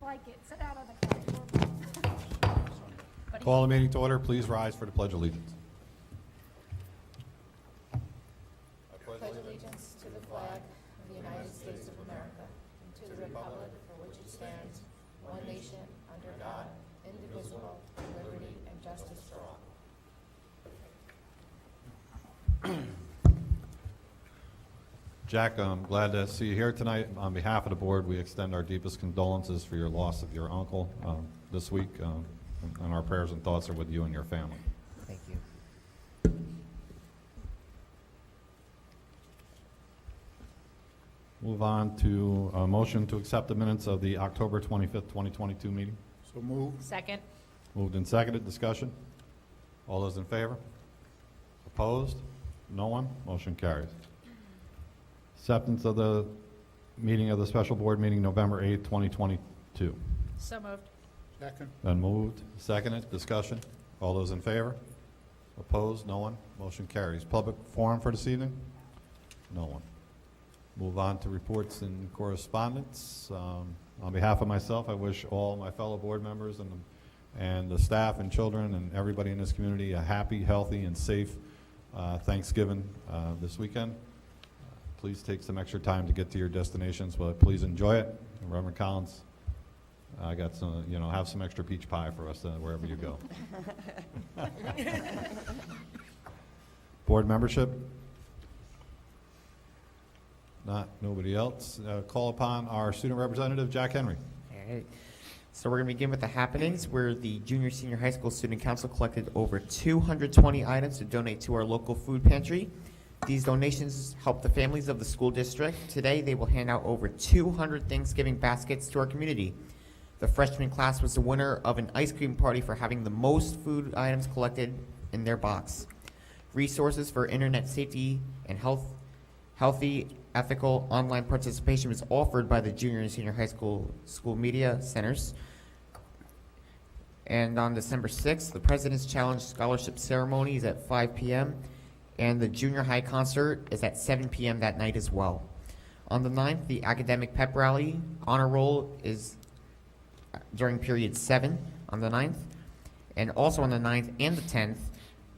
Like it. Sit down on the couch. Call the meeting to order. Please rise for the Pledge of Allegiance. Pledge allegiance to the flag of the United States of America and to the republic for which it stands, one nation, under God, indivisible, with liberty and justice for all. Jack, I'm glad to see you here tonight. On behalf of the board, we extend our deepest condolences for your loss of your uncle this week, and our prayers and thoughts are with you and your family. Thank you. Move on to a motion to accept the minutes of the October 25th, 2022 meeting. So moved. Second. Moved and seconded. Discussion. All those in favor? Opposed? No one? Motion carries. Acceptance of the meeting of the special board meeting November 8th, 2022. So moved. Second. Been moved, seconded, discussion. All those in favor? Opposed? No one? Motion carries. Public forum for this evening? No one. Move on to reports and correspondence. On behalf of myself, I wish all my fellow board members and the staff and children and everybody in this community a happy, healthy, and safe Thanksgiving this weekend. Please take some extra time to get to your destinations, but please enjoy it. And Reverend Collins, I got some, have some extra peach pie for us wherever you go. Board membership? Nobody else. Call upon our student representative, Jack Henry. All right. So we're going to begin with the happenings, where the junior senior high school student council collected over 220 items to donate to our local food pantry. These donations help the families of the school district. Today, they will hand out over 200 Thanksgiving baskets to our community. The freshman class was the winner of an ice cream party for having the most food items collected in their box. Resources for internet safety and healthy, ethical online participation was offered by the junior and senior high school media centers. And on December 6th, the President's Challenge Scholarship Ceremony is at 5 p.m. and the junior high concert is at 7 p.m. that night as well. On the 9th, the academic pep rally honor roll is during period 7 on the 9th. And also on the 9th and the 10th,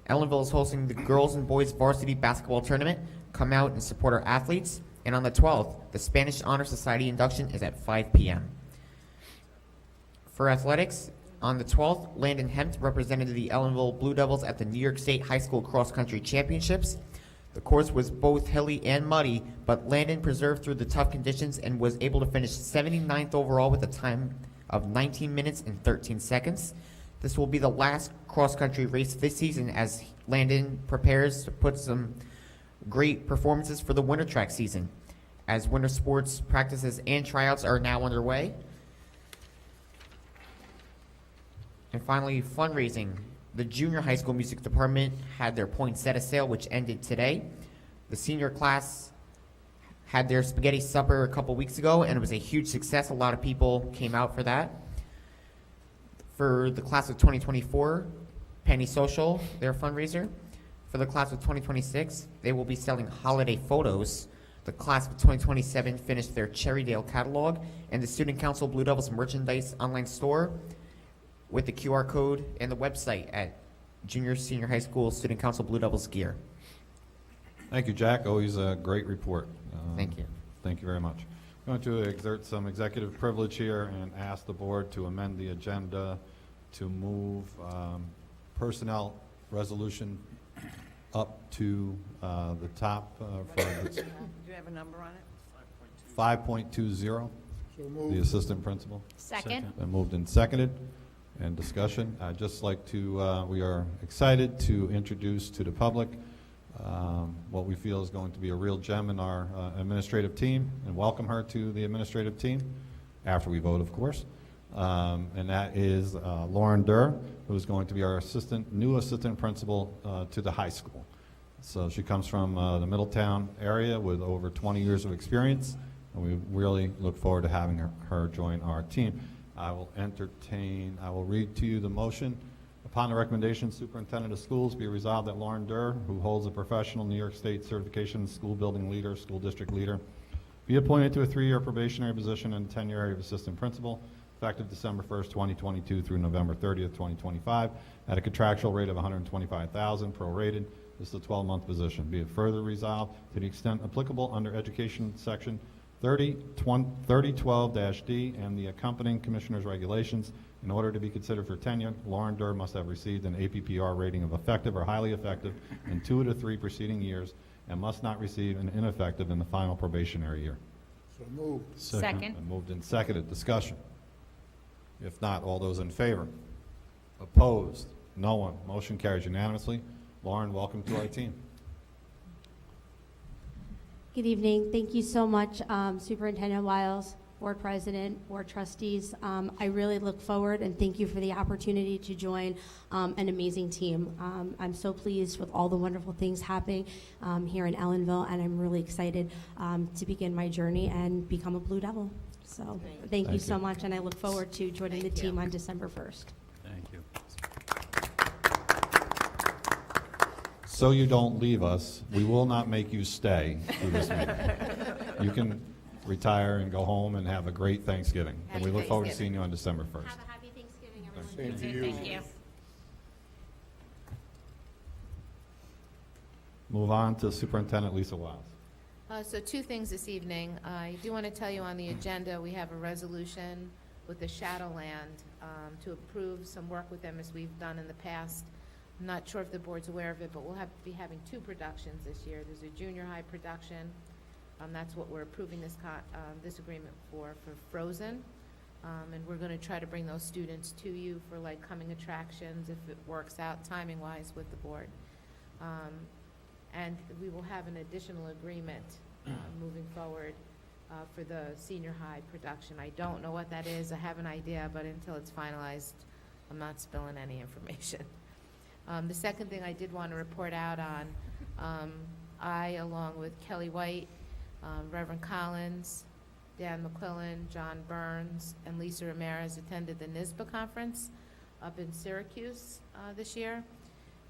Ellenville is hosting the girls and boys varsity basketball tournament. Come out and support our athletes. And on the 12th, the Spanish Honor Society induction is at 5 p.m. For athletics, on the 12th, Landon Hempt represented the Ellenville Blue Devils at the New York State High School Cross Country Championships. The course was both hilly and muddy, but Landon preserved through the tough conditions and was able to finish 79th overall with a time of 19 minutes and 13 seconds. This will be the last cross country race this season as Landon prepares to put some great performances for the winter track season, as winter sports practices and tryouts are now underway. And finally, fundraising. The junior high school music department had their poinsettia sale, which ended today. The senior class had their spaghetti supper a couple weeks ago, and it was a huge success. A lot of people came out for that. For the class of 2024, Penny Social, their fundraiser. For the class of 2026, they will be selling holiday photos. The class of 2027 finished their Cherrydale catalog, and the Student Council Blue Devils merchandise online store with the QR code and the website at Junior Senior High School Student Council Blue Devils gear. Thank you, Jack. Always a great report. Thank you. Thank you very much. I'm going to exert some executive privilege here and ask the board to amend the agenda to move personnel resolution up to the top for Do you have a number on it? 5.20, So the moved. assistant principal. Second. Been moved and seconded. And discussion. I'd just like to, we are excited to introduce to the public what we feel is going to be a real gem in our administrative team, and welcome her to the administrative team after we vote, of course. And that is Lauren Durr, who is going to be our new assistant principal to the high school. So she comes from the Middletown area with over 20 years of experience, and we really look forward to having her join our team. I will read to you the motion. Upon the recommendation, Superintendent of Schools, be resolved that Lauren Durr, who holds a professional New York State certification, school building leader, school district leader, be appointed to a 3-year probationary position and tenure area of assistant principal, effective December 1st, 2022 through November 30th, 2025, at a contractual rate of $125,000 prorated. This is a 12-month position. Be it further resolved, to the extent applicable under Education Section 3012-D and the accompanying Commissioner's regulations, in order to be considered for tenure, Lauren Durr must have received an APPR rating of effective or highly effective in 2 of the 3 preceding years and must not receive an ineffective in the final probationary year. So moved. Second. Been moved and seconded. Discussion. If not, all those in favor? Opposed? No one. Motion carries unanimously. Lauren, welcome to our team. Good evening. Thank you so much, Superintendent Wiles, Board President, Board Trustees. I really look forward and thank you for the opportunity to join an amazing team. I'm so pleased with all the wonderful things happening here in Ellenville, and I'm really excited to begin my journey and become a Blue Devil. So thank you so much, and I look forward to joining the team on December 1st. Thank you. So you don't leave us, we will not make you stay through this meeting. You can retire and go home and have a great Thanksgiving. And we look forward to seeing you on December 1st. Have a happy Thanksgiving, everyone. Same to you. Thank you. Move on to Superintendent Lisa Wiles. So 2 things this evening. I do want to tell you on the agenda, we have a resolution with the Shadowland to approve some work with them as we've done in the past. I'm not sure if the board's aware of it, but we'll be having 2 productions this year. There's a junior high production. That's what we're approving this agreement for Frozen. And we're going to try to bring those students to you for like coming attractions if it works out timing-wise with the board. And we will have an additional agreement moving forward for the senior high production. I don't know what that is. I have an idea, but until it's finalized, I'm not spilling any information. The second thing I did want to report out on, I, along with Kelly White, Reverend Collins, Dan McQuillan, John Burns, and Lisa Ramirez attended the NISBA conference up in Syracuse this year.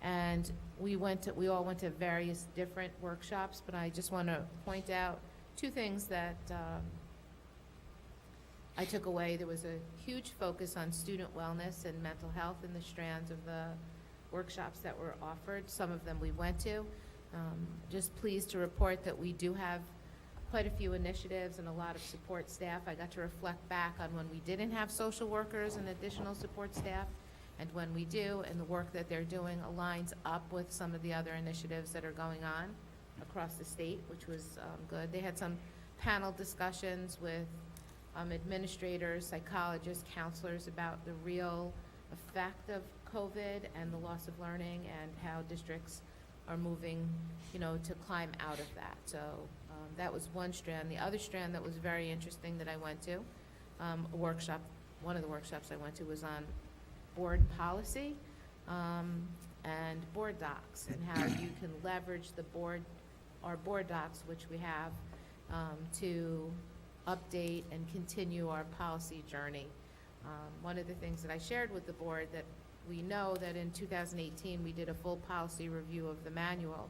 And we all went to various different workshops, but I just want to point out 2 things that I took away. There was a huge focus on student wellness and mental health in the strands of the workshops that were offered. Some of them we went to. Just pleased to report that we do have quite a few initiatives and a lot of support staff. I got to reflect back on when we didn't have social workers and additional support staff, and when we do, and the work that they're doing aligns up with some of the other initiatives that are going on across the state, which was good. They had some panel discussions with administrators, psychologists, counselors about the real effect of COVID and the loss of learning and how districts are moving, to climb out of that. So that was one strand. The other strand that was very interesting that I went to, one of the workshops I went to was on board policy and board docs, and how you can leverage our board docs, which we have, to update and continue our policy journey. One of the things that I shared with the board, that we know that in 2018 we did a full policy review of the manual,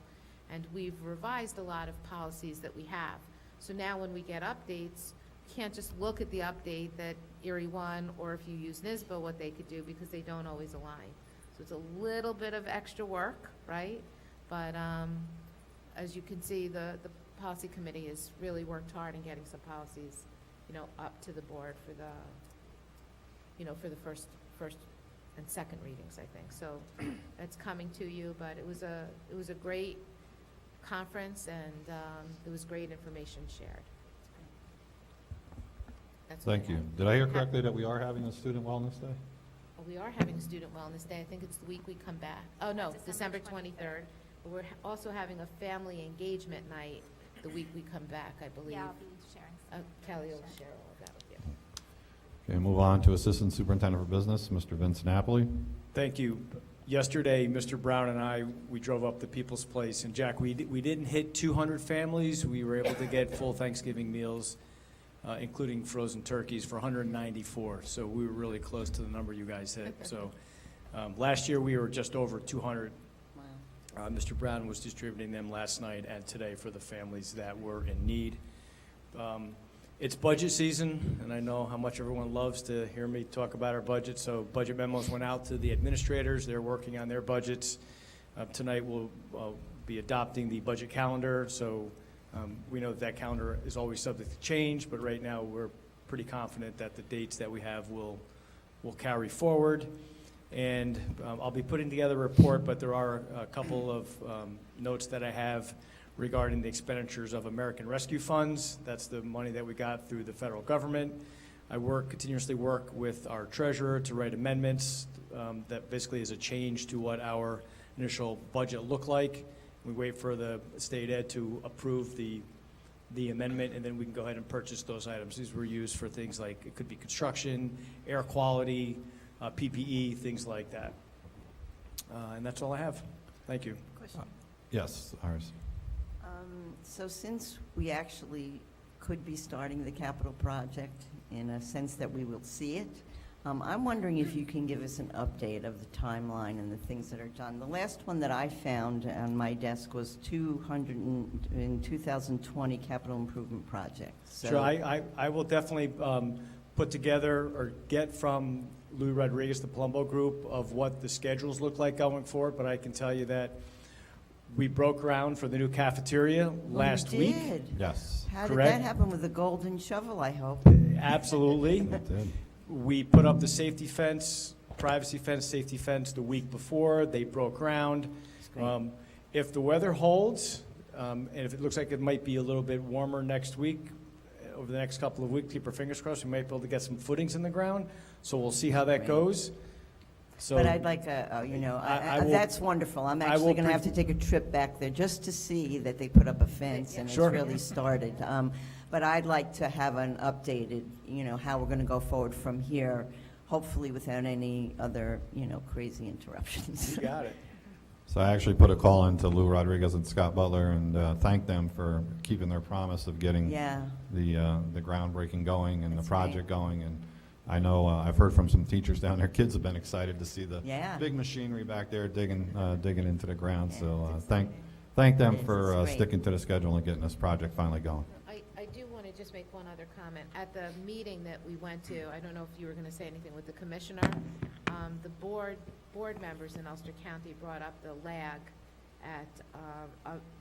and we've revised a lot of policies that we have. So now when we get updates, you can't just look at the update that Erie One, or if you use NISBA, what they could do, because they don't always align. So it's a little bit of extra work, right? But as you can see, the policy committee has really worked hard in getting some policies, up to the board for the, for the first and second readings, I think. So it's coming to you, but it was a great conference, and there was great information shared. That's what Thank I you. have. Did I hear correctly that we are having a Student Wellness Day? We are having a Student Wellness Day. I think it's the week we come back. Oh, no, December 23rd. But we're also having a family engagement night the week we come back, I believe. Yeah, I'll be sharing some. Kelly will share all of that with you. Okay, move on to Assistant Superintendent for Business, Mr. Vince Napoli. Thank you. Yesterday, Mr. Brown and I, we drove up to People's Place, and Jack, we didn't hit 200 families. We were able to get full Thanksgiving meals, including frozen turkeys, for 194. So we were really close to the number you guys hit. So last year we were just over 200. Mr. Brown was distributing them last night and today for the families that were in need. It's budget season, and I know how much everyone loves to hear me talk about our budget. So budget memos went out to the administrators. They're working on their budgets. Tonight we'll be adopting the budget calendar. So we know that calendar is always subject to change, but right now we're pretty confident that the dates that we have will carry forward. And I'll be putting together a report, but there are a couple of notes that I have regarding the expenditures of American Rescue Funds. That's the money that we got through the federal government. I continuously work with our treasurer to write amendments that basically is a change to what our initial budget looked like. We wait for the state ed to approve the amendment, and then we can go ahead and purchase those items. These were used for things like, it could be construction, air quality, PPE, things like that. And that's all I have. Thank you. Question. Yes, Iris. So since we actually could be starting the capital project in a sense that we will see it, I'm wondering if you can give us an update of the timeline and the things that are done. The last one that I found on my desk was 2020 capital improvement project. So Sure, I will definitely put together or get from Lou Rodriguez, the Palumbo Group, of what the schedules look like going forward, but I can tell you that we broke ground for the new cafeteria last you week. did. Yes, How did Correct. that happen with the golden shovel, I hope? Absolutely. it did. We put up the safety fence, privacy fence, safety fence the week before. They broke ground. Great. If the weather holds, and if it looks like it might be a little bit warmer next week, over the next couple of weeks, keep our fingers crossed, we might be able to get some footings in the ground. So we'll see how that Great. goes. So But I'd like I will- that's wonderful. I'm I actually will going to have to take a trip back there just to see that they put up a fence and Sure. it's really started. But I'd like to have an updated, how we're going to go forward from here, hopefully without any other, crazy interruptions. you got it. So I actually put a call into Lou Rodriguez and Scott Butler and thanked them for keeping their promise of getting Yeah, the groundbreaking going and That's the project going. And I know I've heard from some teachers down there, kids have been excited to see the yeah. big machinery back there digging into the ground. Yeah, So it's thank them It's for great. sticking to the schedule and getting this project finally going. I do want to just make one other comment. At the meeting that we went to, I don't know if you were going to say anything with the commissioner, the board members in Ulster County brought up the lag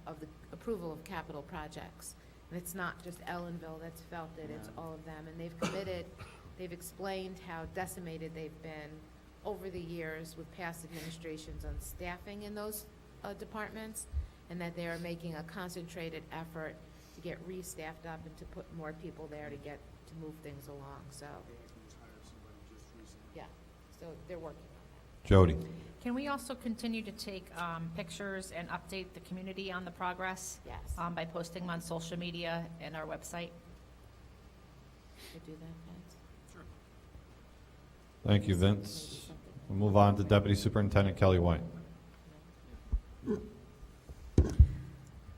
of the approval of capital projects. And it's not just Ellenville that's felt it, it's all of them. And they've committed, they've explained how decimated they've been over the years with past administrations on staffing in those departments, and that they are making a concentrated effort to get restaffed up and to put more people there to move things along, so. Yeah, so they're working on Jody. Can we also continue to take pictures and update the community on the progress that. Yes, by posting them on social media and our website? could do that, Vince. Thank you, Vince. We'll move on to Deputy Superintendent Kelly White.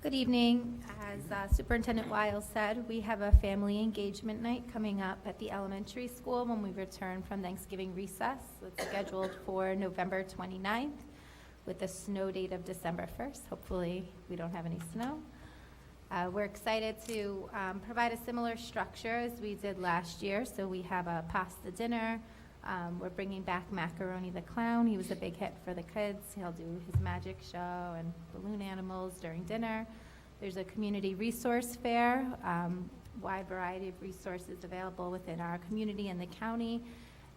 Good evening. As Superintendent Wiles said, we have a family engagement night coming up at the elementary school when we return from Thanksgiving recess. It's scheduled for November 29th with a snow date of December 1st. Hopefully, we don't have any snow. We're excited to provide a similar structure as we did last year. So we have a pasta dinner. We're bringing back Macaroni the Clown. He was a big hit for the kids. He'll do his magic show and balloon animals during dinner. There's a community resource fair, wide variety of resources available within our community and the county.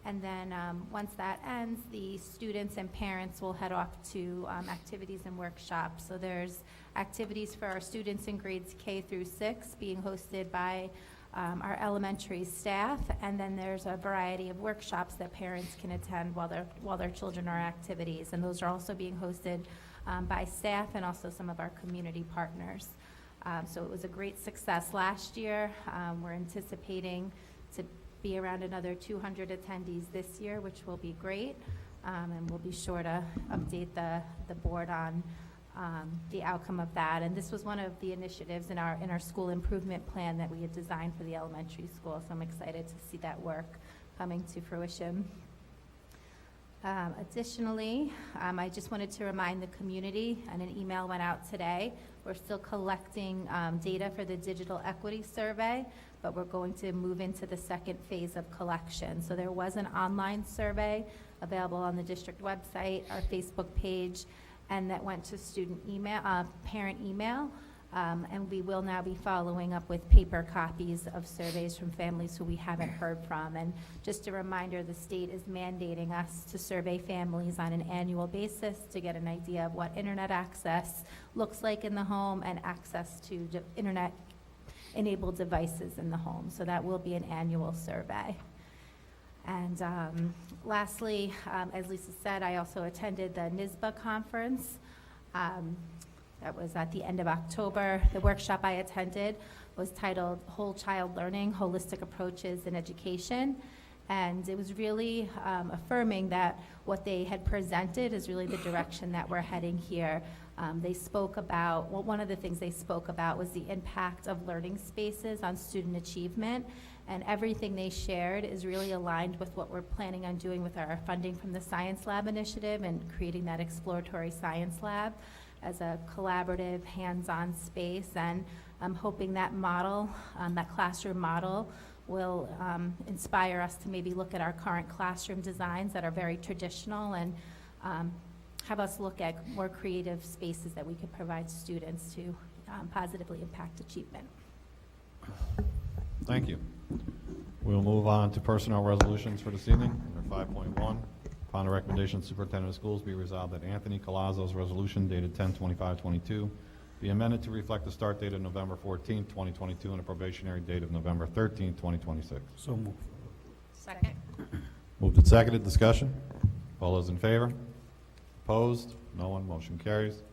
And then once that ends, the students and parents will head off to activities and workshops. So there's activities for our students in grades K through 6 being hosted by our elementary staff, and then there's a variety of workshops that parents can attend while their children are activities, and those are also being hosted by staff and also some of our community partners. So it was a great success last year. We're anticipating to be around another 200 attendees this year, which will be great, and we'll be sure to update the board on the outcome of that. And this was one of the initiatives in our school improvement plan that we had designed for the elementary school, so I'm excited to see that work coming to fruition. Additionally, I just wanted to remind the community, and an email went out today, we're still collecting data for the digital equity survey, but we're going to move into the second phase of collection. So there was an online survey available on the district website, our Facebook page, and that went to student email, parent email. And we will now be following up with paper copies of surveys from families who we haven't heard from. And just a reminder, the state is mandating us to survey families on an annual basis to get an idea of what internet access looks like in the home and access to internet-enabled devices in the home. So that will be an annual survey. And lastly, as Lisa said, I also attended the NISBA conference. That was at the end of October. The workshop I attended was titled Whole Child Learning, Holistic Approaches in Education. And it was really affirming that what they had presented is really the direction that we're heading here. They spoke about, well, one of the things they spoke about was the impact of learning spaces on student achievement. And everything they shared is really aligned with what we're planning on doing with our funding from the Science Lab initiative and creating that exploratory science lab as a collaborative, hands-on space. And I'm hoping that model, that classroom model, will inspire us to maybe look at our current classroom designs that are very traditional and have us look at more creative spaces that we could provide students to positively impact achievement. Thank you. We'll move on to personnel resolutions for this evening. Under 5.1, upon the recommendation of the superintendent of schools, be resolved that Anthony Colazzo's resolution dated 10/25/22 be amended to reflect the start date of November 14, 2022, and a probationary date of November 13, 2026. So moved. Second. Moved and seconded. Discussion. All those in favor? Opposed? No one. Motion carries.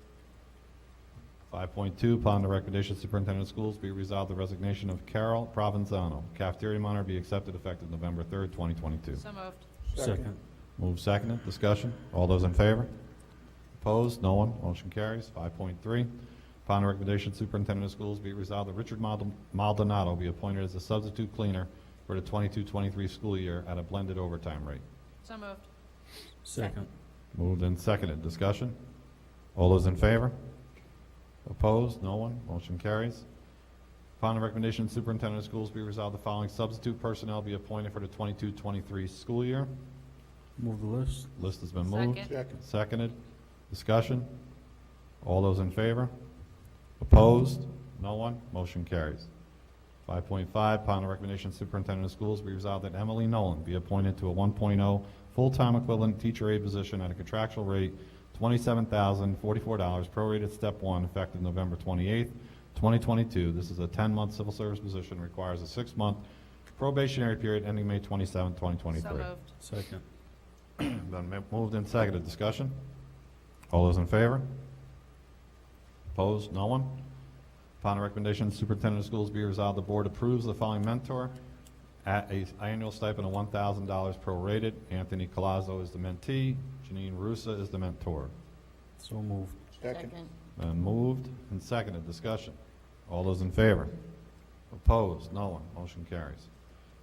5.2, upon the recommendation of the superintendent of schools, be resolved the resignation of Carol Provenzano, cafeteria monitor, be accepted effective November 3rd, 2022. So moved. Second. Moved, seconded. Discussion. All those in favor? Opposed? No one. Motion carries. 5.3, upon the recommendation of the superintendent of schools, be resolved that Richard Maldonado be appointed as a substitute cleaner for the 22-23 school year at a blended overtime rate. So moved. Second. Moved and seconded. Discussion. All those in favor? Opposed? No one. Motion carries. Upon the recommendation of the superintendent of schools, be resolved the following substitute personnel be appointed for the 22-23 school year. Move the list. List has been moved. Second. Seconded. Discussion. All those in favor? Opposed? No one. Motion carries. 5.5, upon the recommendation of the superintendent of schools, be resolved that Emily Nolan be appointed to a 1.0 full-time equivalent teacher aide position at a contractual rate $27,044, prorated step 1, effective November 28th, 2022. This is a 10-month civil service position, requires a 6-month probationary period ending May 27, 2023. So moved. Second. Been moved and seconded. Discussion. All those in favor? Opposed? No one? Upon the recommendation of the superintendent of schools, be resolved the board approves the following mentor at an annual stipend of $1,000 prorated. Anthony Colazzo is the mentee. Janine Russa is the mentor. So moved. Second. Been moved and seconded. Discussion. All those in favor? Opposed? No one. Motion carries.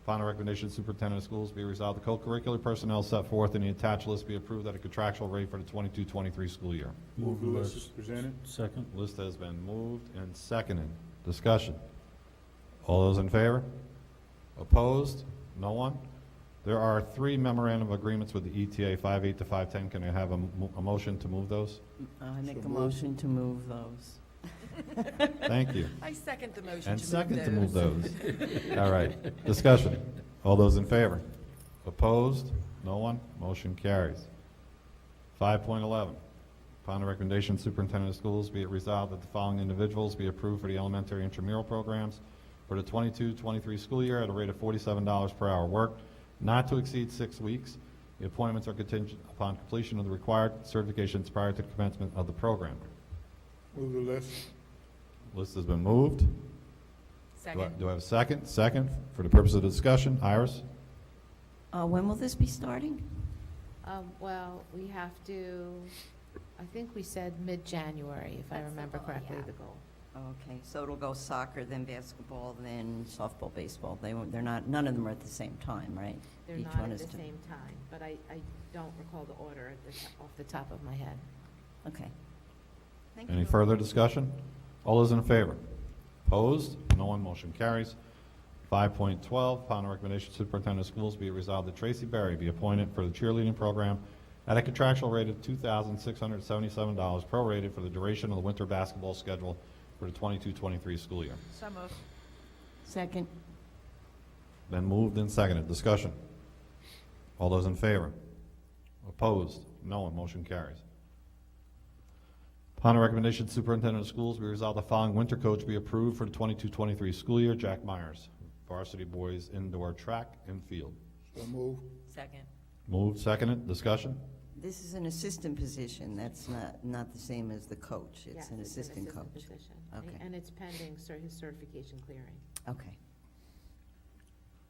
Upon the recommendation of the superintendent of schools, be resolved the co-curricular personnel set forth in the attached list be approved at a contractual rate for the 22-23 school year. Move the list. Presented. Second. List has been moved and seconded. Discussion. All those in favor? Opposed? No one? There are 3 memorandum agreements with the ETA, 5.8 to 5.10. Can I have a motion to move those? I make a motion to move those. Thank you. I second the motion And to second to move move those. those. All right. Discussion. All those in favor? Opposed? No one? Motion carries. 5.11. Upon the recommendation of the superintendent of schools, be it resolved that the following individuals be approved for the elementary intramural programs for the 22-23 school year at a rate of $47 per hour worked, not to exceed 6 weeks. The appointments are contingent upon completion of the required certifications prior to the commencement of the program. Move the list. List has been moved. Second. Do I have a second? Second, for the purpose of the discussion. Iris? When will this be starting? Well, we have to, I think we said mid-January, if I That's the remember goal, correctly, yeah. the goal. Okay, so it'll go soccer, then basketball, then softball, baseball. They're not, none of them are at the same time, right? They're Each not one at is the to- same time, but I don't recall the order off the top of my head. Okay. Thank Any you. further discussion? All those in favor? Opposed? No one. Motion carries. 5.12, upon the recommendation of Superintendent of Schools, be it resolved that Tracy Berry be appointed for the cheerleading program at a contractual rate of $2,677 prorated for the duration of the winter basketball schedule for the 22-23 school year. So moved. Second. Then moved and seconded. Discussion. All those in favor? Opposed? No one. Motion carries. Upon the recommendation of the Superintendent of Schools, we resolve the following winter coach be approved for the 22-23 school year. Jack Myers, varsity boys indoor track and field. So move. Second. Moved, seconded. Discussion. This is an assistant position. That's not the same as the coach. Yes, It's an assistant coach. position. Okay. And it's pending his certification clearing. Okay.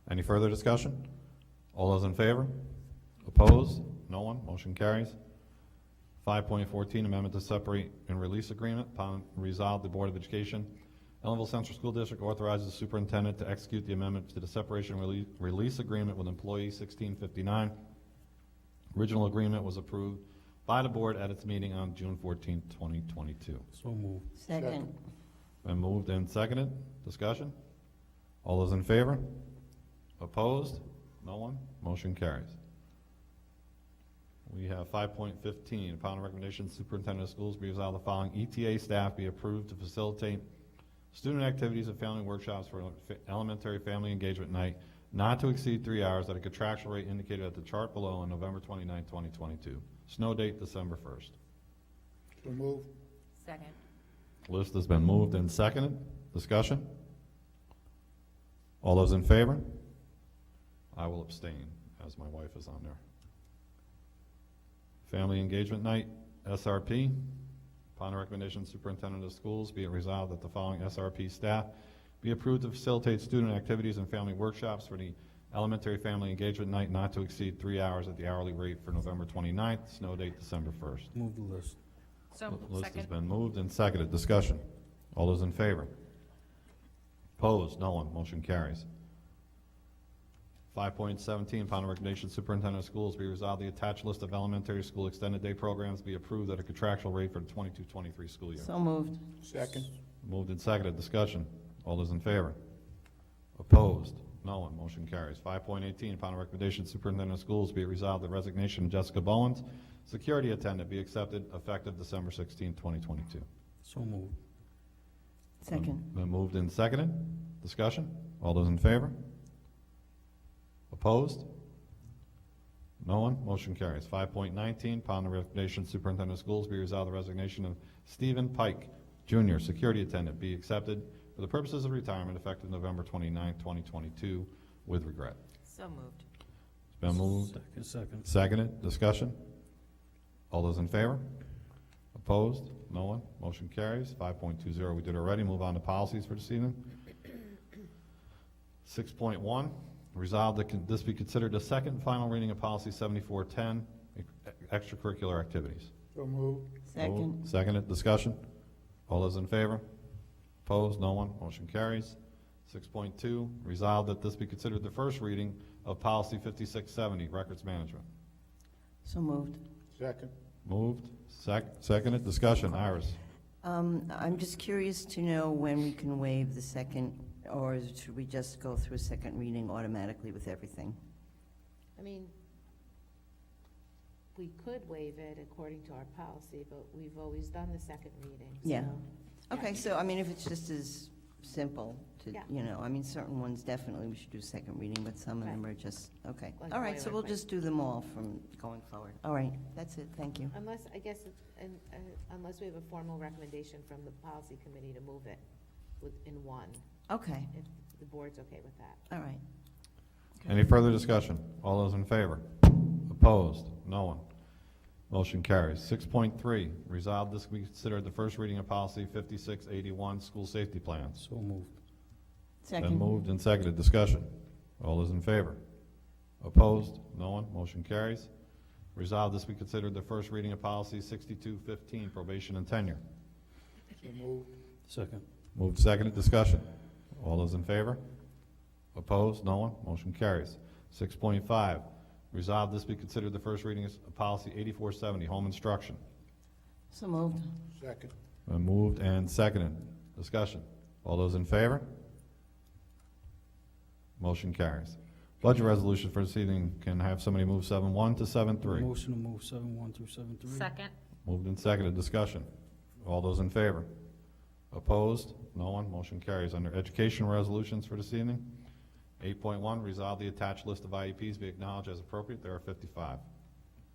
Any further discussion? All those in favor? Opposed? No one. Motion carries. 5.14, amendment to separate and release agreement. Upon resolved, the Board of Education, Ellenville Central School District authorizes the superintendent to execute the amendment to the separation and release agreement with employee 1659. Original agreement was approved by the board at its meeting on June 14, 2022. So move. Second. Been moved and seconded. Discussion? All those in favor? Opposed? No one? Motion carries. We have 5.15, upon the recommendation of the Superintendent of Schools, be resolved the following ETA staff be approved to facilitate student activities and family workshops for elementary family engagement night not to exceed 3 hours at a contractual rate indicated at the chart below on November 29, 2022. Snow date, December 1st. So move. Second. List has been moved and seconded. Discussion? All those in favor? I will abstain, as my wife is on there. Family Engagement Night, SRP. Upon the recommendation of the Superintendent of Schools, be it resolved that the following SRP staff be approved to facilitate student activities and family workshops for the Elementary Family Engagement Night not to exceed 3 hours at the hourly rate for November 29th, snow date December 1st. Move the list. So List has second. been moved and seconded. Discussion. All those in favor? Opposed? No one. Motion carries. 5.17, upon the recommendation of the Superintendent of Schools, be resolved the attached list of elementary school extended day programs be approved at a contractual rate for the 22-23 school year. So moved. Second. Moved and seconded. Discussion. All those in favor? Opposed? No one. Motion carries. 5.18, upon the recommendation of the Superintendent of Schools, be it resolved the resignation of Jessica Bowens, security attendant, be accepted effective December 16, 2022. So move. Second. Been moved and seconded. Discussion. All those in favor? Opposed? No one? Motion carries. 5.19, upon the recommendation of the Superintendent of Schools, be resolved the resignation of Stephen Pike, Jr., security attendant, be accepted for the purposes of retirement effective November 29, 2022, with regret. So moved. It's been moved, Second. seconded. Discussion. All those in favor? Opposed? No one? Motion carries. 5.20, we did already. Move on to policies for this evening. 6.1, resolved that this be considered the second and final reading of policy 7410, extracurricular activities. So move. Second. Moved, seconded. Discussion. All those in favor? Opposed? No one? Motion carries. 6.2, resolved that this be considered the first reading of policy 5670, records management. So moved. Second. Moved, seconded. Discussion. Iris. I'm just curious to know when we can waive the second, or should we just go through a second reading automatically with everything? I mean, we could waive it according to our policy, but we've always done the second reading. Yeah. so- Okay, so, I mean, if it's just as simple to, Yeah. you know, I mean, certain ones definitely we should do second reading, but some of them are just, okay. Like All right, so we'll boilerplate. just do them all from going forward. All right, that's it, thank you. Unless, I guess, unless we have a formal recommendation from the policy committee to move it in one, Okay, if the board's okay with that. all right. Any further discussion? All those in favor? Opposed? No one. Motion carries. 6.3, resolved this be considered the first reading of policy 5681, school safety plans. So moved. Been Second. moved and seconded. Discussion. All those in favor? Opposed? No one. Motion carries. Resolved this be considered the first reading of policy 6215, probation and tenure. So moved. Second. Moved, seconded, discussion. All those in favor? Opposed? No one? Motion carries. 6.5, resolve this be considered the first reading of policy 8470, home instruction. So moved. Second. Been moved and seconded. Discussion. All those in favor? Motion carries. Budget resolution for this evening. Can I have somebody move 7.1 to 7.3? Motion to move 7.1 through 7.3. Second. Moved and seconded. Discussion. All those in favor? Opposed? No one? Motion carries. Under education resolutions for this evening, 8.1, resolve the attached list of IEPs be acknowledged as appropriate. There are 55.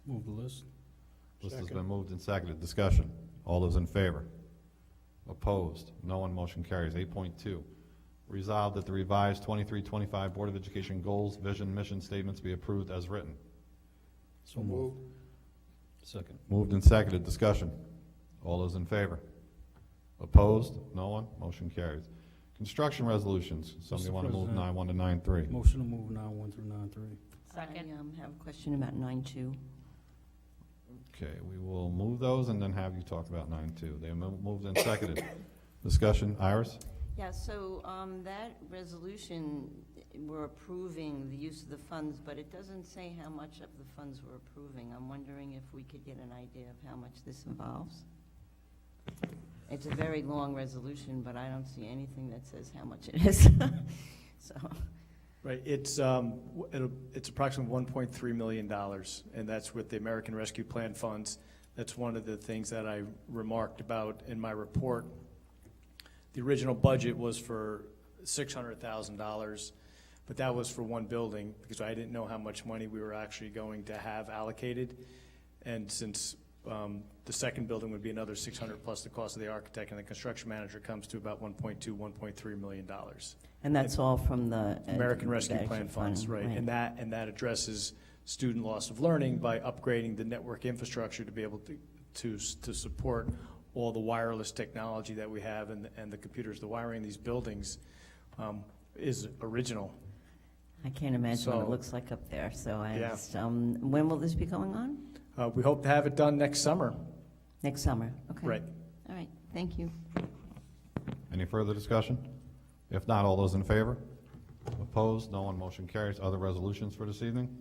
Move the list. List has Second. been moved and seconded. Discussion. All those in favor? Opposed? No one. Motion carries. 8.2, resolve that the revised 23-25 Board of Education goals, vision, mission statements be approved as written. So moved. Second. Moved and seconded. Discussion. All those in favor? Opposed? No one? Motion carries. Construction resolutions. Somebody Mr. want to move President. 9.1 to 9.3? Motion to move 9.1 through 9.3. Second. I have a question about 9.2. Okay, we will move those and then have you talk about 9.2. They are moved and seconded. Discussion. Iris? Yeah, so that resolution, we're approving the use of the funds, but it doesn't say how much of the funds we're approving. I'm wondering if we could get an idea of how much this involves. It's a very long resolution, but I don't see anything that says how much it is. So, Right, it's approximately $1.3 million, and that's with the American Rescue Plan funds. That's one of the things that I remarked about in my report. The original budget was for $600,000, but that was for one building because I didn't know how much money we were actually going to have allocated. And since the second building would be another $600 plus the cost of the architect and the construction manager, comes to about $1.3 million. and that's all from the American Rescue the Plan extra funds, fund, right, and that addresses student loss of learning by upgrading the network infrastructure to be able to support all the wireless technology that we have and the computers. The wiring in these buildings is original. I can't imagine what So- it looks like up there. So I Yeah. just, when will this be going on? We hope to have it done next summer. Next summer. Okay. Right. All right. Thank you. Any further discussion? If not, all those in favor? Opposed? No one. Motion carries. Other resolutions for this evening?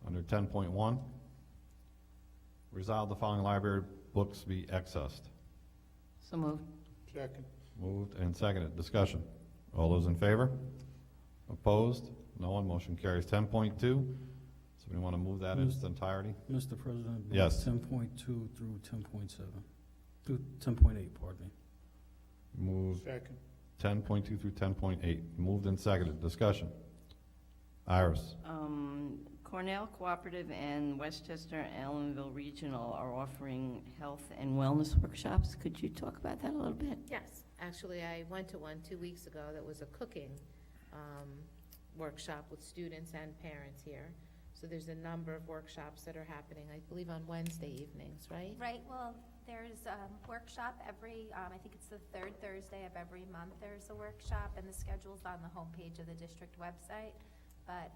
Under 10.1, resolve the following library books be accessed. So moved. Second. Moved and seconded. Discussion. All those in favor? Opposed? No one. Motion carries. 10.2, somebody want to move that in its entirety? Mr. President. Yes. 10.2 through 10.7. Through 10.8, pardon me. Move Second. 10.2 through 10.8. Moved and seconded. Discussion. Iris? Cornell Cooperative and Westchester Allenville Regional are offering health and wellness workshops. Could you talk about that a little bit? Yes, actually, I went to one 2 weeks ago that was a cooking workshop with students and parents here. So there's a number of workshops that are happening, I believe on Wednesday evenings, right? Right, well, there's a workshop every, I think it's the third Thursday of every month, there's a workshop, and the schedule's on the homepage of the district website. But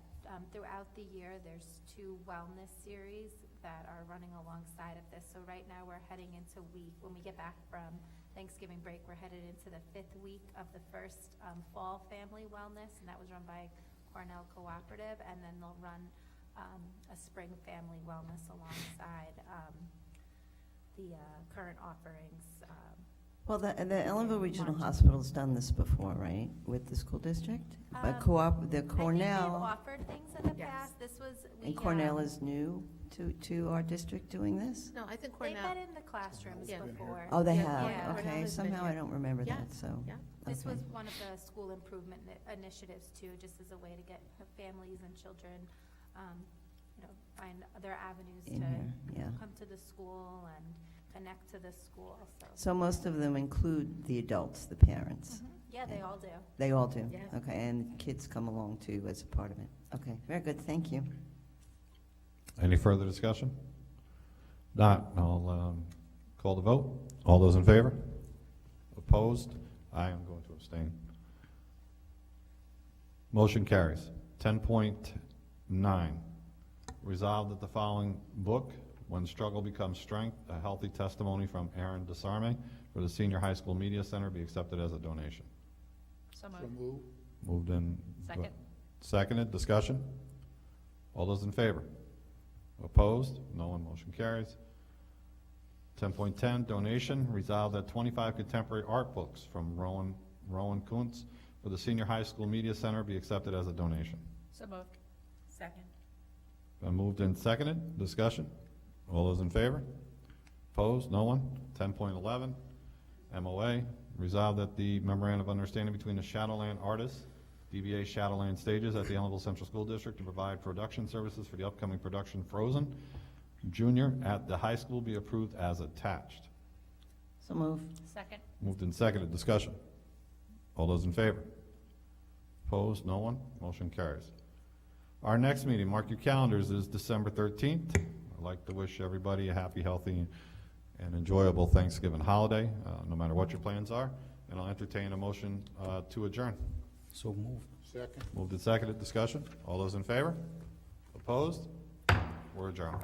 throughout the year, there's 2 wellness series that are running alongside of this. So right now, we're heading into when we get back from Thanksgiving break, we're headed into the 5th week of the first fall family wellness, and that was run by Cornell Cooperative, and then they'll run a spring family wellness alongside the current offerings. Well, the Ellenville Regional Hospital's done this before, right, with the school district? But the I think they've Cornell, offered things in the Yes. past. This was, and Cornell is new to our district doing this? No, I think They've Cornell, been in the classrooms Yeah. before. Oh, they Yeah, have? yeah, Cornell Okay, has been somehow I here. don't remember Yeah, that, so. yeah. This okay. was one of the school improvement initiatives too, just as a way to get families and children, find other avenues In to here, yeah. come to the school and connect to the school, so. So most of them include the adults, the parents? Mhm. Yeah, they all do. They all do? Yes. Okay, and kids come along too as a part of it? Okay, very good, thank you. Any further discussion? Not, I'll call the vote. All those in favor? Opposed? I am going to abstain. Motion carries. 10.9, resolved that the following book, When Struggle Becomes Strength, A Healthy Testimony from Aaron Desarme, for the Senior High School Media Center be accepted as a donation. So moved. Moved in. Second. Seconded, discussion? All those in favor? Opposed? No one, motion carries. 10.10, donation, resolved that 25 contemporary art books from Rowan Kuntz for the Senior High School Media Center be accepted as a donation. So moved. Second. Been moved and seconded, discussion? All those in favor? Opposed? No one? 10.11, MOA, resolved that the memorandum of understanding between the Shadowland artists, DBA Shadowland Stages at the Ellenville Central School District to provide production services for the upcoming production Frozen Junior at the high school be approved as attached. So move. Second. Moved and seconded, discussion? All those in favor? Opposed? No one? Motion carries. Our next meeting, mark your calendars, is December 13th. I'd like to wish everybody a happy, healthy, and enjoyable Thanksgiving holiday, no matter what your plans are. And I'll entertain a motion to adjourn. So moved. Moved and seconded, discussion? All those in favor? Opposed? We're adjourned.